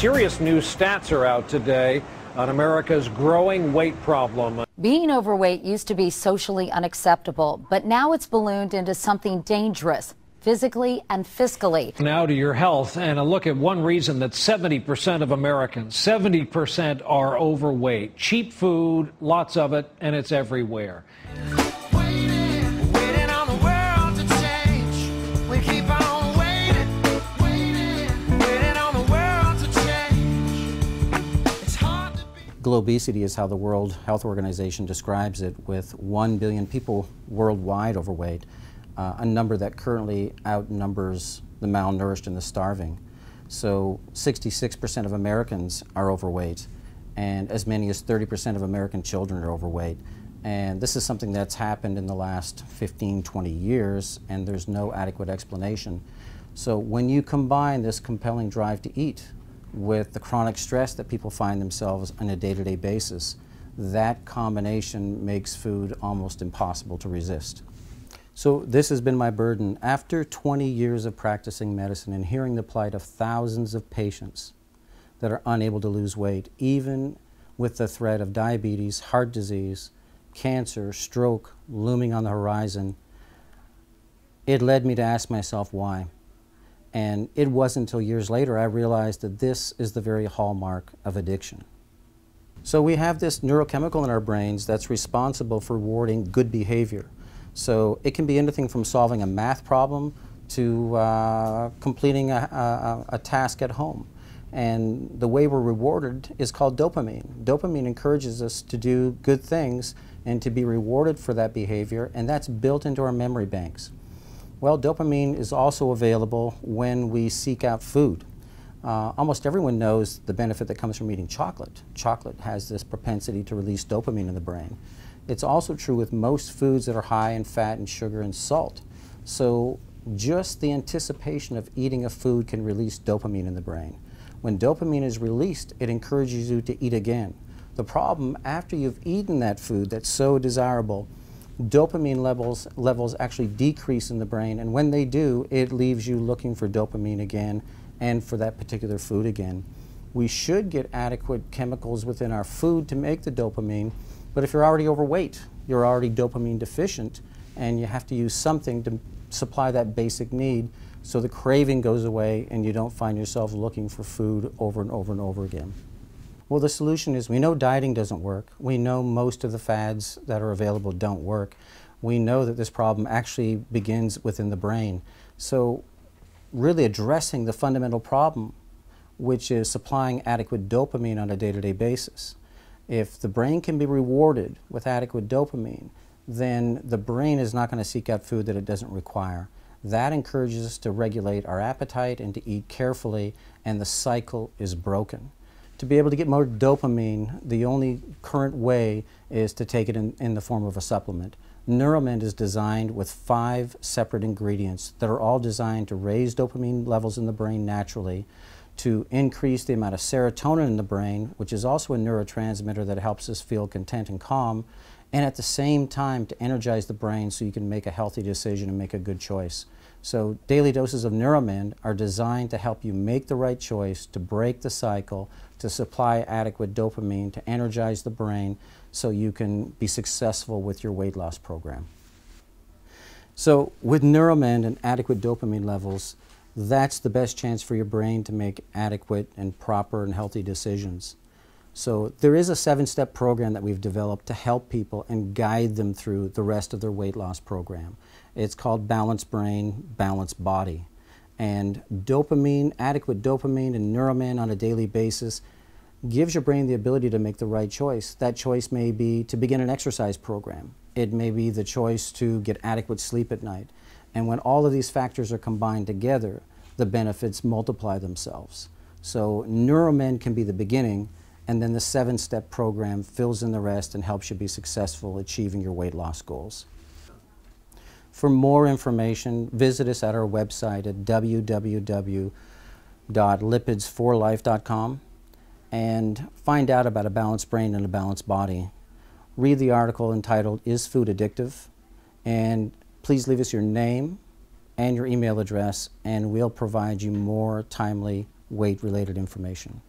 serious new stats are out today on America's growing weight problem. Being overweight used to be socially unacceptable, but now it's ballooned into something dangerous, physically and fiscally. Now to your health and a look at one reason that 70% of Americans, 70% are overweight. Cheap food, lots of it, and it's everywhere. Globesity is how the World Health Organization describes it, with 1 billion people worldwide overweight, a number that currently outnumbers the malnourished and the starving. So 66% of Americans are overweight, and as many as 30% of American children are overweight. And this is something that's happened in the last 15, 20 years, and there's no adequate explanation. So when you combine this compelling drive to eat with the chronic stress that people find themselves on a day-to-day basis, that combination makes food almost impossible to resist. So this has been my burden. After 20 years of practicing medicine and hearing the plight of thousands of patients that are unable to lose weight, even with the threat of diabetes, heart disease, cancer, stroke looming on the horizon, it led me to ask myself why. And it wasn't until years later I realized that this is the very hallmark of addiction. So we have this neurochemical in our brains that's responsible for rewarding good behavior. So it can be anything from solving a math problem to completing a task at home. And the way we're rewarded is called dopamine. Dopamine encourages us to do good things and to be rewarded for that behavior, and that's built into our memory banks. Well, dopamine is also available when we seek out food. Almost everyone knows the benefit that comes from eating chocolate. Chocolate has this propensity to release dopamine in the brain. It's also true with most foods that are high in fat and sugar and salt. So just the anticipation of eating a food can release dopamine in the brain. When dopamine is released, it encourages you to eat again. The problem, after you've eaten that food that's so desirable, dopamine levels actually decrease in the brain, and when they do, it leaves you looking for dopamine again and for that particular food again. We should get adequate chemicals within our food to make the dopamine, but if you're already overweight, you're already dopamine deficient, and you have to use something to supply that basic need so the craving goes away and you don't find yourself looking for food over and over and over again. Well, the solution is, we know dieting doesn't work. We know most of the fads that are available don't work. We know that this problem actually begins within the brain. So really addressing the fundamental problem, which is supplying adequate dopamine on a day-to-day basis. If the brain can be rewarded with adequate dopamine, then the brain is not going to seek out food that it doesn't require. That encourages us to regulate our appetite and to eat carefully, and the cycle is broken. To be able to get more dopamine, the only current way is to take it in the form of a supplement. Neuromend is designed with 5 separate ingredients that are all designed to raise dopamine levels in the brain naturally, to increase the amount of serotonin in the brain, which is also a neurotransmitter that helps us feel content and calm, and at the same time to energize the brain so you can make a healthy decision and make a good choice. So daily doses of Neuromend are designed to help you make the right choice, to break the cycle, to supply adequate dopamine, to energize the brain so you can be successful with your weight loss program. So with Neuromend and adequate dopamine levels, that's the best chance for your brain to make adequate and proper and healthy decisions. So there is a 7-step program that we've developed to help people and guide them through the rest of their weight loss program. It's called Balanced Brain, Balanced Body. And dopamine, adequate dopamine and Neuromend on a daily basis gives your brain the ability to make the right choice. That choice may be to begin an exercise program. It may be the choice to get adequate sleep at night. And when all of these factors are combined together, the benefits multiply themselves. So Neuromend can be the beginning, and then the 7-step program fills in the rest and helps you be successful achieving your weight loss goals. For more information, visit us at our website at www.lipids4life.com and find out about a balanced brain and a balanced body. Read the article entitled, "Is Food Addictive?" and please leave us your name and your email address, and we'll provide you more timely weight-related information.